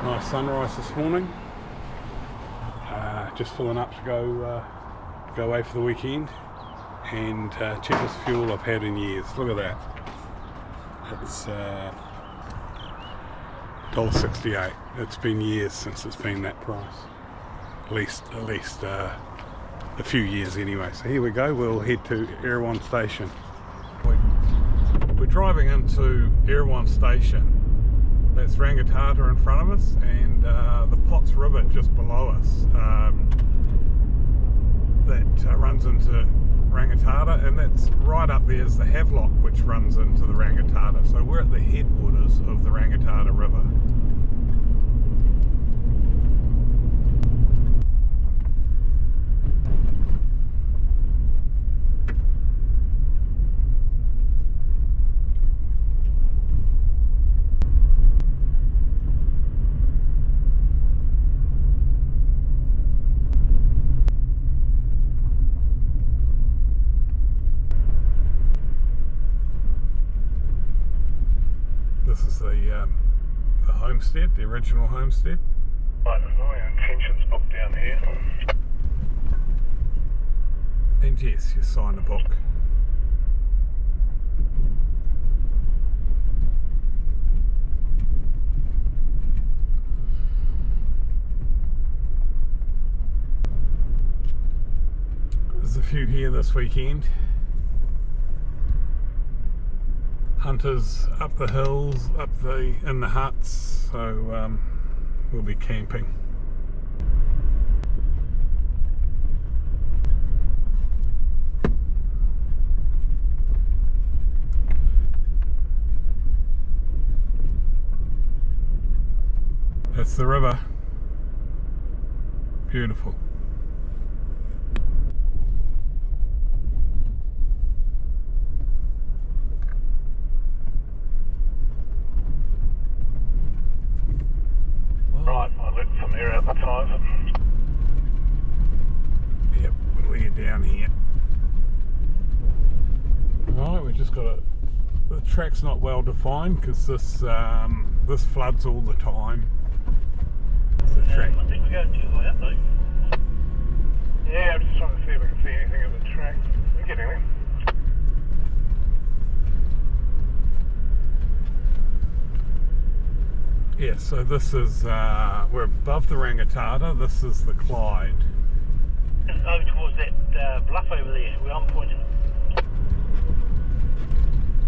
Nice sunrise this morning. Just filling up to go away for the weekend, and cheapest fuel I've had in years. Look at that. It's $1.68. It's been years since it's been that price. At least a few years anyway. So here we go. We'll head to Erewhon Station. We're driving into Erewhon Station. That's Rangitata in front of us, and the Potts River just below us. That runs into Rangitata, and that's right up there is the Havelock, which runs into the Rangitata. So we're at the headwaters of the Rangitata River. This is the homestead, the original homestead. Right, my intentions book down here. And yes, you sign the book. There's a few here this weekend. Hunters up the hills, in the huts, so we'll be camping. That's the river. Beautiful. Right, I let some air out the tyres. Yep, we'll get down here. Right, we just got the track's not well defined because this floods all the time. The track. I think we're going too high up though. Yeah, I'm just trying to see if I can see anything of the track. We're getting there. Yeah, so this is, we're above the Rangitata, this is the Clyde. Over towards that bluff over there where I'm pointing.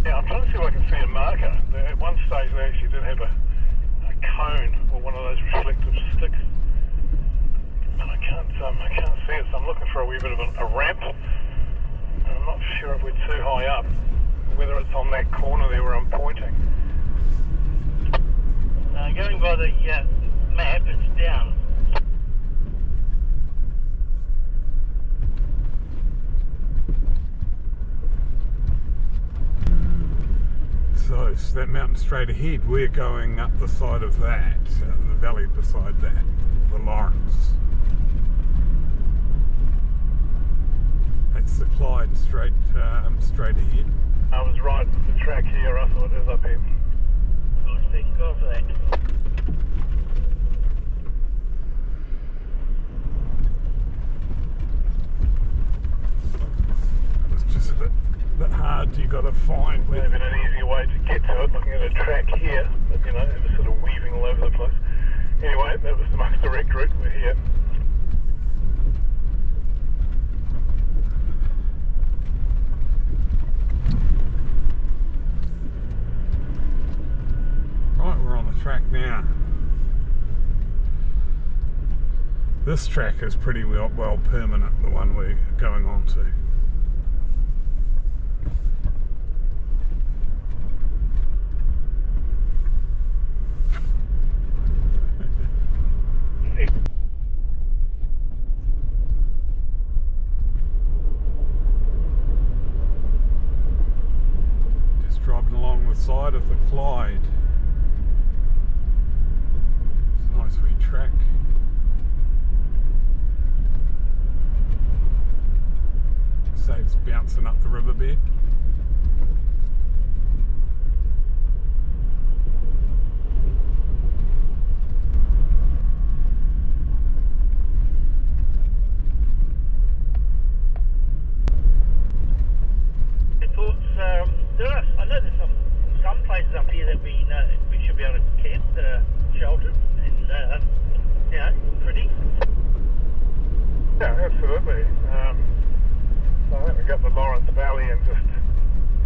Yeah, I'm trying to see if I can see a marker. At one stage they actually did have a cone or one of those reflective sticks. And I can't see it, so I'm looking for a wee bit of a ramp. And I'm not sure if we're too high up, whether it's on that corner there where I'm pointing. Going by the map, it's down. So that mountain straight ahead, we're going up the side of that, the valley beside that, the Lawrence. That's the Clyde straight ahead. I was right, the track here, I thought it was up here. Well, thank God for that. It's just a bit hard, you got to find where. Maybe an easier way to get to it, looking at a track here, but you know, it was sort of weaving all over the place. Anyway, that was the most direct route, we're here. Right, we're on the track now. This track is pretty well permanent, the one we're going on to. Just driving along the side of the Clyde. It's a nice wee track. we should be able to camp, shelter, and you know, pretty. Yeah, absolutely. So I think we got the Lawrence Valley and just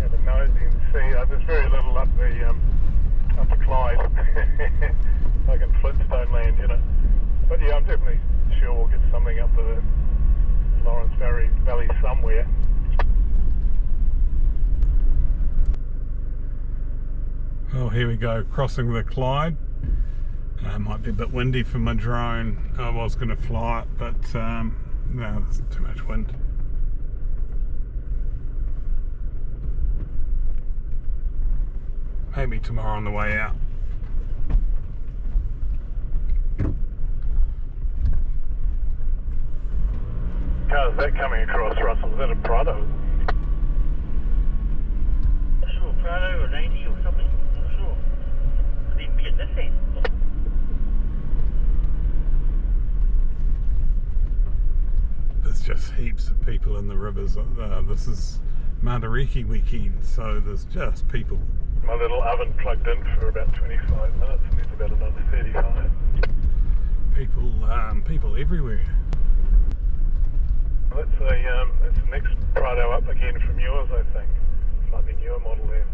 have a nosy and see. There's very little up the Clyde, like in Flintstone land, you know. But yeah, I'm definitely sure we'll get something up the Lawrence Valley somewhere. Oh, here we go, crossing the Clyde. Might be a bit windy for my drone. I was going to fly it, but no, there's too much wind. Maybe tomorrow on the way out. How's that coming across, Russell? Is that a Prado? Sure, Prado or 90 or something. Not sure. Could even be a Nissan. There's just heaps of people in the rivers. This is Matariki weekend, so there's just people. My little oven plugged in for about 25 minutes and there's about another 35. People everywhere. That's the next Prado up again from yours, I think. Slightly newer model there.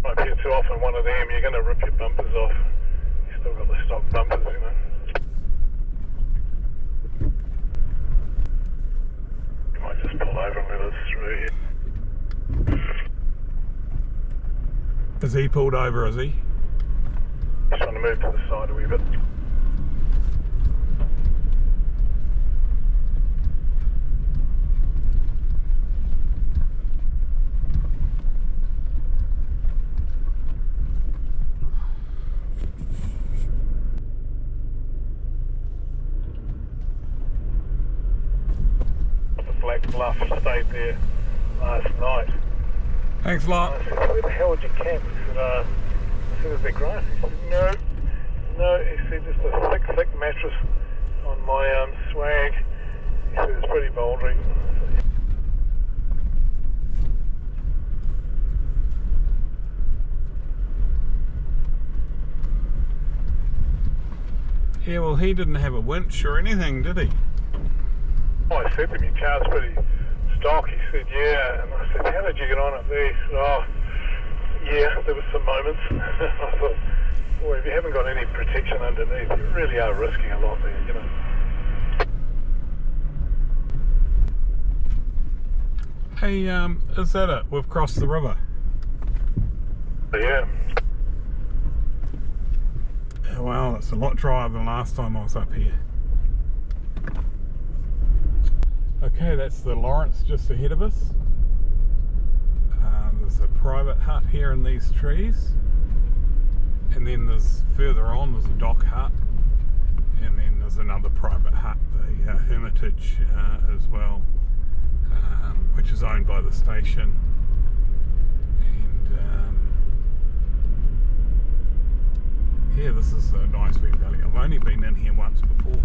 Might be too often one of them, you're going to rip your bumpers off. You still got the stock bumpers, you know. You might just pull over and let us through here. Is he pulled over, is he? Just trying to move to the side a wee bit. The Black Bluff stayed there last night. Thanks a lot. I said, where the hell would you camp? He said, I said, is there grass? He said, no, he said, just a thick mattress on my swag. He said, it's pretty bouldery. Yeah, well, he didn't have a winch or anything, did he? Oh, I said to him, your car's pretty stock. He said, yeah. And I said, how did you get on up there? He said, oh, yeah, there were some moments. I thought, boy, if you haven't got any protection underneath, you really are risking a lot there, you know. Hey, is that it? We've crossed the river. But yeah. Well, it's a lot drier than last time I was up here. Okay, that's the Lawrence just ahead of us. There's a private hut here in these trees. And then there's further on, there's a dock hut. And then there's another private hut, the Hermitage as well, which is owned by the station. Yeah, this is a nice wee valley. I've only been in here once before.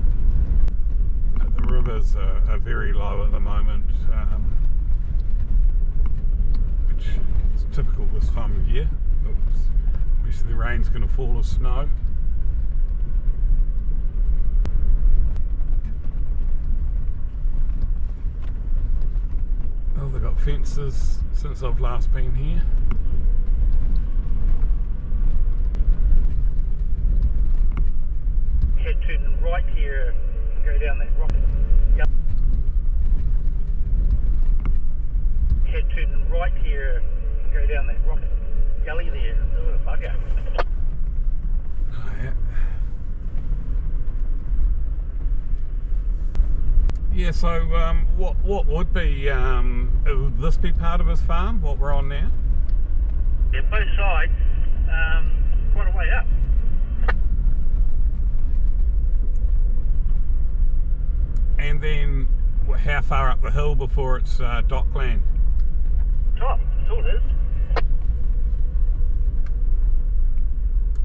The rivers are very low at the moment, which is typical this time of year. Obviously the rain's going to fall as snow. Oh, they've got fences since I've last been here. Head turn right here, go down that rock. Yep. Head turn right here, go down that rock gully there. Oh, a bugger. Oh, yeah. Yeah, so what would be, would this be part of his farm, what we're on now? Yeah, both sides, quite a way up. And then how far up the hill before it's dockland? Top, that's all it is.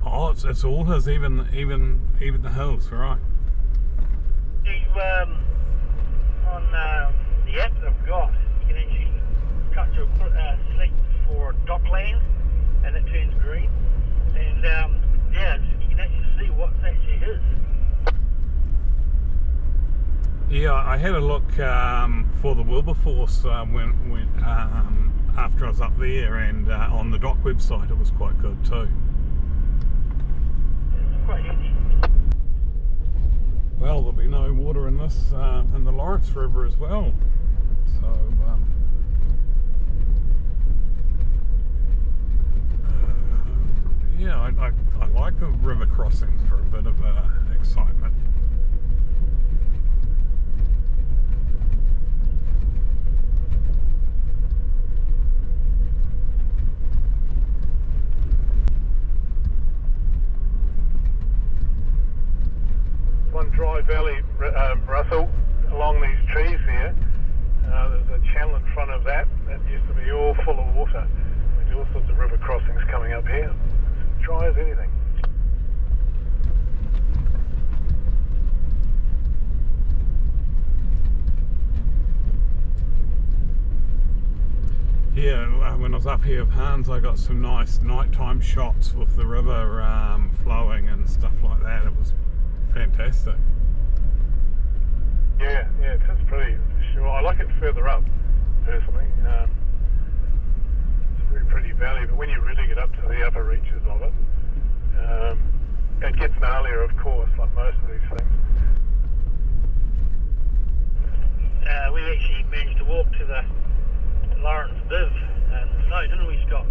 Oh, it's all his, even the hills, right? rains and it turns green. And yeah, you can actually see what it actually is. Yeah, I had a look for the Wilberforce when after I was up there, and on the dock website it was quite good too. It's quite easy. Well, there'll be no water in this in the Lawrence River as well, so yeah, I like the river crossings for a bit of excitement. One dry valley, Russell, along these trees here. There's a channel in front of that used to be all full of water. We do all sorts of river crossings coming up here. It's dry as anything. Yeah, when I was up here with Hans, I got some nice nighttime shots with the river flowing and stuff like that. It was fantastic. Yeah, it's pretty. Sure, I like it further up, personally. It's a very pretty valley, but when you really get up to the upper reaches of it, it gets gnarlier, of course, like most of these things. We actually managed to walk to the Lawrence Biv and snow, didn't we, Scott?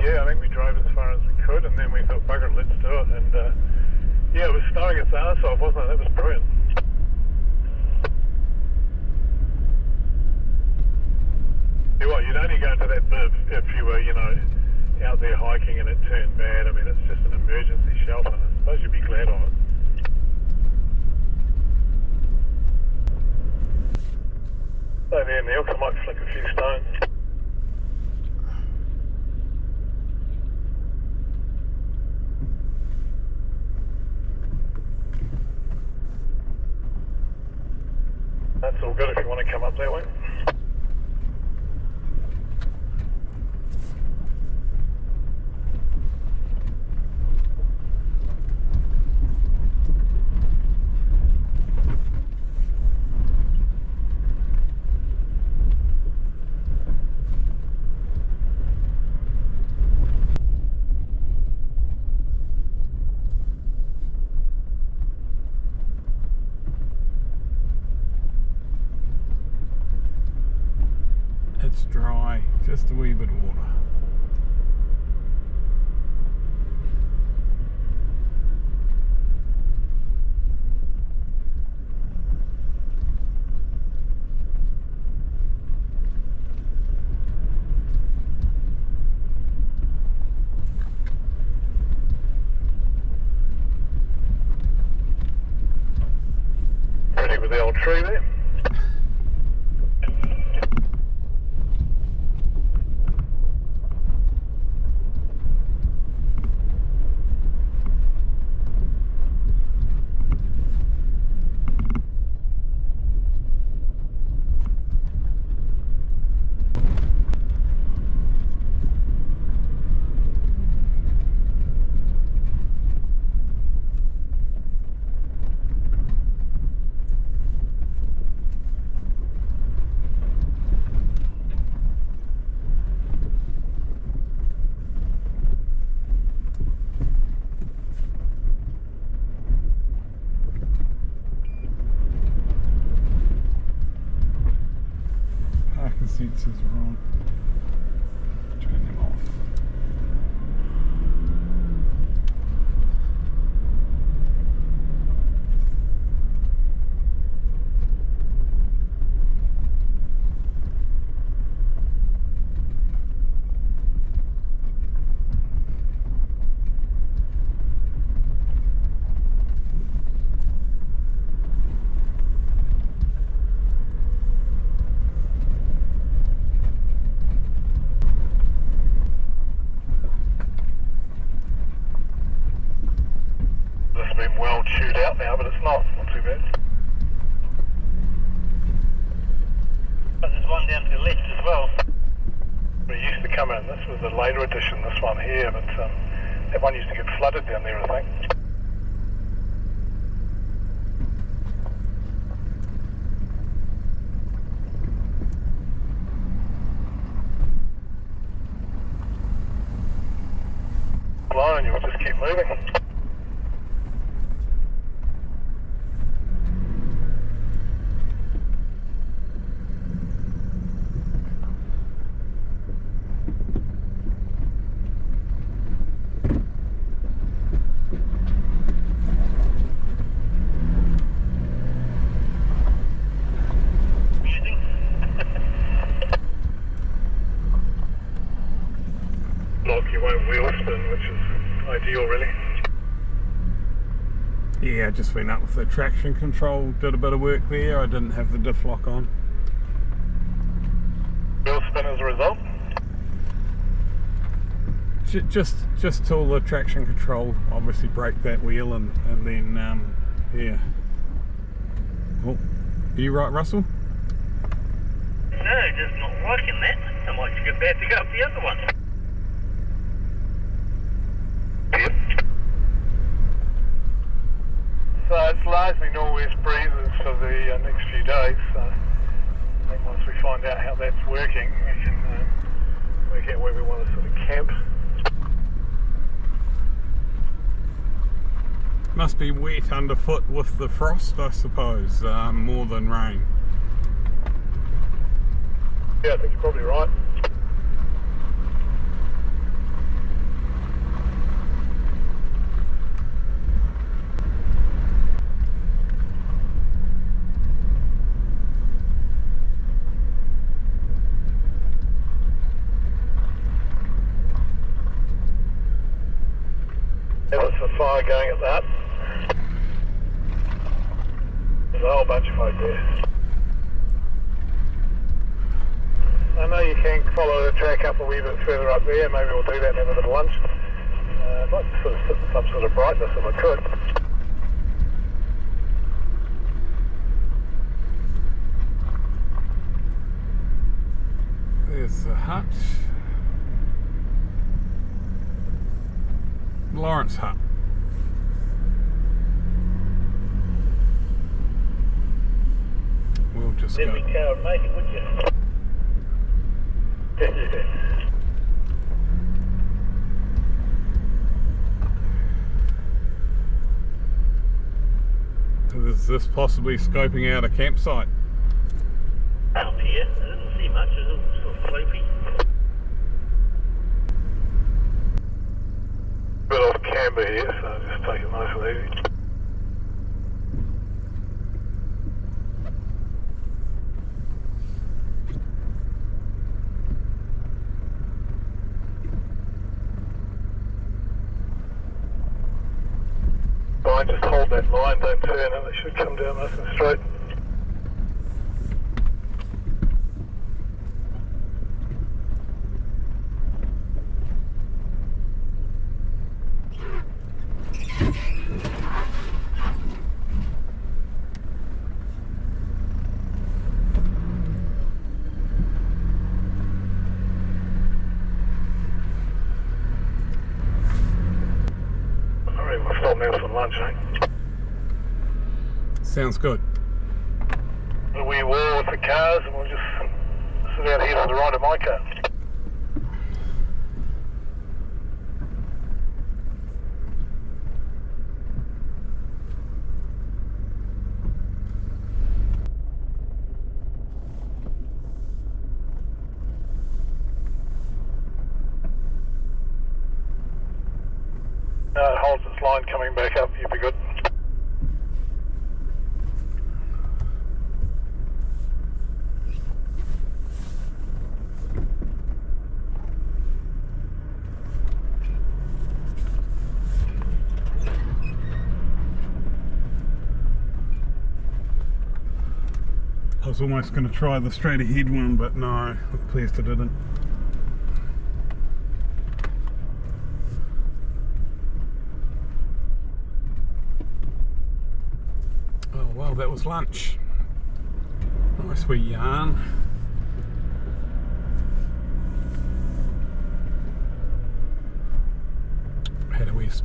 Yeah, I think we drove as far as we could, and then we thought, bugger it, let's do it. And yeah, it was snowing its arse off, wasn't it? That was brilliant. What, you'd only go into that bib if you were, out there hiking and it turned bad. I mean, it's just an emergency shelter, and I suppose you'd be glad of it. So there, Neil, I might flick a few stones. That's all good if you want to come up that way. It's dry, just a wee bit of water. Ready with the old tree there. Sensors are on. Turn them off. the later edition, this one here, but that one used to get flooded down there, I think. And you'll just keep moving. Like you won't wheel spin, which is ideal, really. Yeah, I just went up with the traction control, did a bit of work there. I didn't have the diff lock on. Wheel spin as a result? Just till the traction control, obviously brake that wheel and then, yeah. Oh, are you right, Russell? No, just not liking that. I might just get bad to go up the other one. So it's largely northwest breezes for the next few days. So I think once we find out how that's working, we can work out where we want to sort of camp. Must be wet underfoot with the frost, I suppose, more than rain. Yeah, I think you're probably right. Yeah, there's a fire going at that. There's a whole bunch of folk there. I know you can follow the track up a wee bit further up there. Maybe we'll do that and have a bit of lunch. I'd like to sort of sit in some sort of brightness if I could. There's the hut. Lawrence hut. We'll just go. Every car would make it, would you? Is this possibly scoping out a campsite? Up here, I didn't see much. It's all sort of sleepy. Bit off camber here, so just take it nice and easy. Fine, just hold that line, don't turn it, it should come down nice and straight. Alright, we'll stop now for lunch, eh? Sounds good. A wee wall with the cars and we'll just sit out here to the right of my car. It holds its line coming back up, you'll be good. I was almost going to try the straight ahead one, but no, I'm pleased I didn't. Oh well, that was lunch. Nice wee yarn.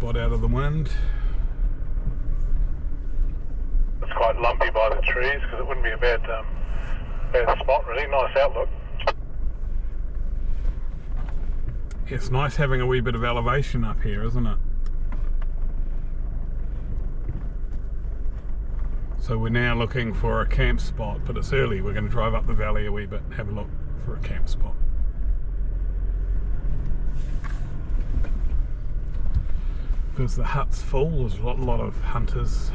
spot out of the wind. It's quite lumpy by the trees because it wouldn't be a bad spot really. Nice outlook. It's nice having a wee bit of elevation up here, isn't it? So we're now looking for a camp spot, but it's early. We're going to drive up the valley a wee bit and have a look for a camp spot. Because the hut's full, there's a lot of hunters.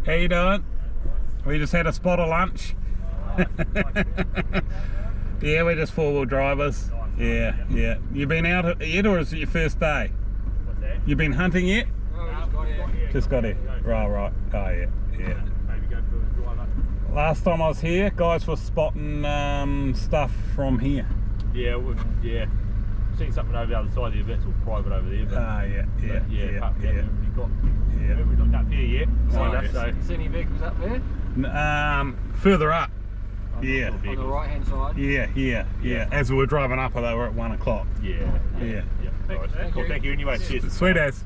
How you doing? We just had a spot of lunch. Yeah, we're just four-wheel drivers. Yeah. You been out yet, or is it your first day? What's that? You been hunting yet? Just got here. Right. Oh yeah. Maybe go for a drive up. Last time I was here, guys were spotting stuff from here. Yeah. Seen something over the other side of the it's all private over there. But, Ah, yeah. We haven't looked up here yet. Oh, See any vehicles up there? Further up. On Yeah. On the right hand side? Yeah. As we were driving up, they were at 1 o'clock. Yeah. Right. Thank Cool, you. thank you anyway. Cheers. Sweet as.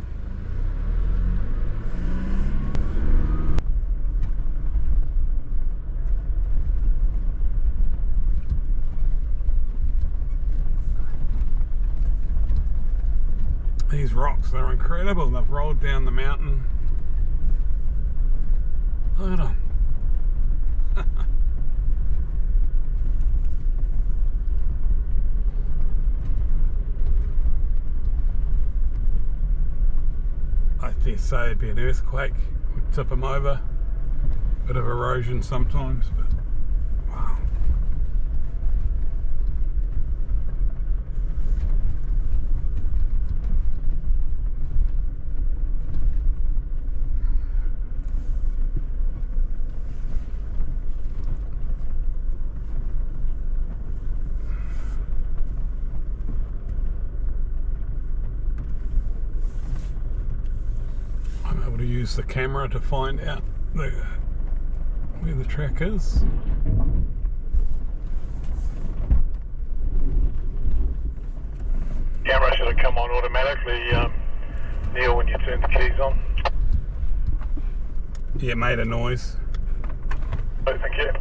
These rocks, they're incredible. They've rolled down the mountain. Look at them. I dare say it'd be an earthquake. Would tip them over. Bit of erosion sometimes, but wow. I'm able to use the camera to find out where the track is. Camera should have come on automatically, Neil, when you turn the keys on. Yeah, it made a noise. Oh, thank you.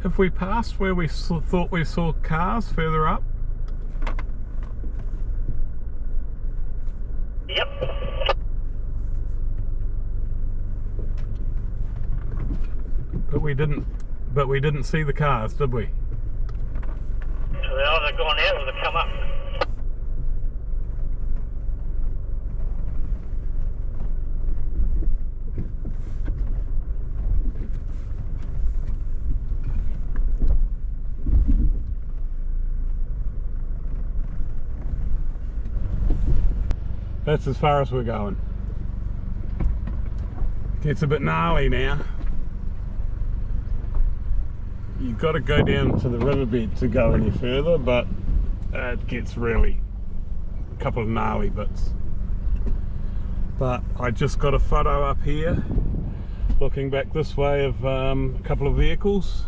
Have we passed where we thought we saw cars further up? Yep. But we didn't see the cars, did we? So they're either gone out or they've come up. That's as far as we're going. Gets a bit gnarly now. You've got to go down to the riverbed to go any further, but it gets really a couple of gnarly bits. But I just got a photo up here looking back this way of a couple of vehicles,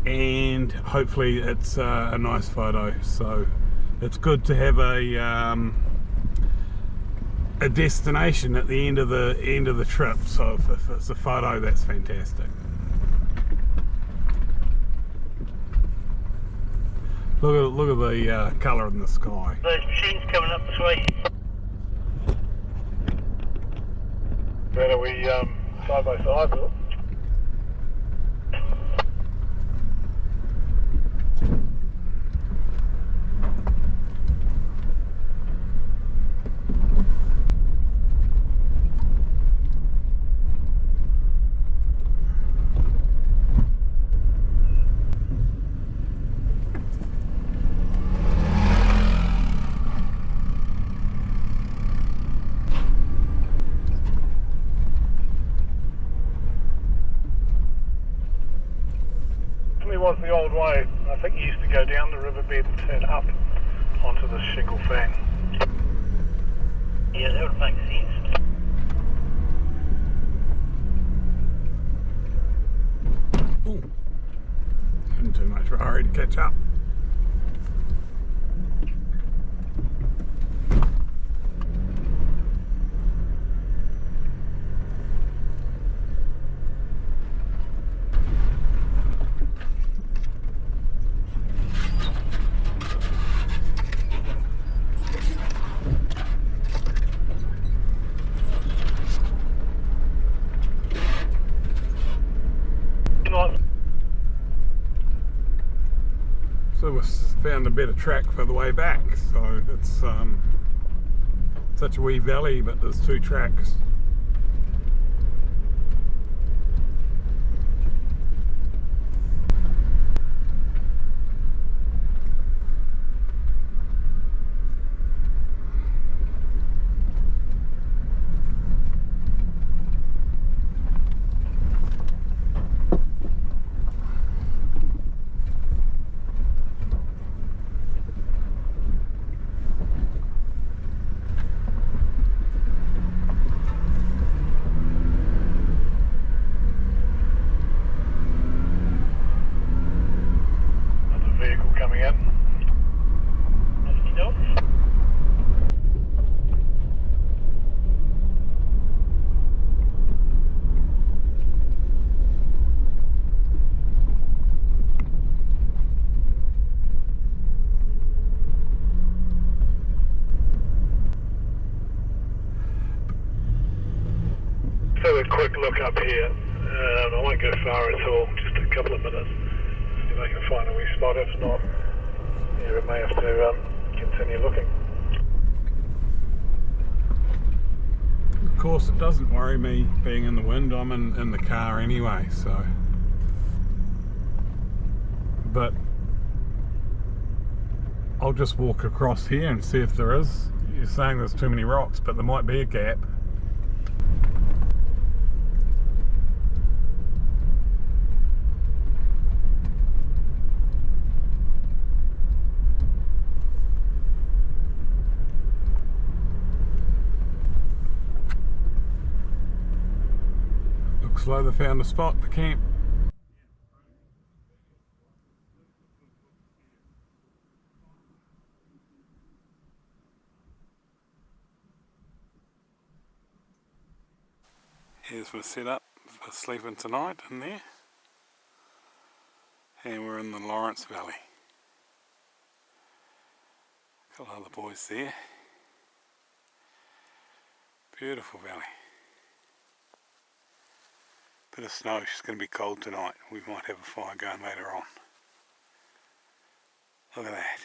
and hopefully it's a nice photo. So it's good to have a destination at the end of the trip. So if it's a photo, that's fantastic. Look at the colour in the sky. Those machines coming up this way. Better we side by side, Bill. Was the old way. I think you used to go down the riverbed and turn up onto the shingle fan. Yeah, that would make sense. Ooh. In too much of a hurry to catch up. So we found a better track for the way back. So it's such a wee valley, but there's two tracks. So a quick look up here. I won't go far at all, just a couple of minutes. See if I can find a wee spot. If not, yeah, we may have to continue looking. Of course, it doesn't worry me being in the wind. I'm in the car anyway, so. But I'll just walk across here and see if there is. You're saying there's too many rocks, but there might be a gap. Looks like they found a spot to camp. Here's my setup for sleeping tonight in there. And we're in the Lawrence Valley. A couple of other boys there. Beautiful valley. Bit of snow, it's going to be cold tonight. We might have a fire going later on. Look at that.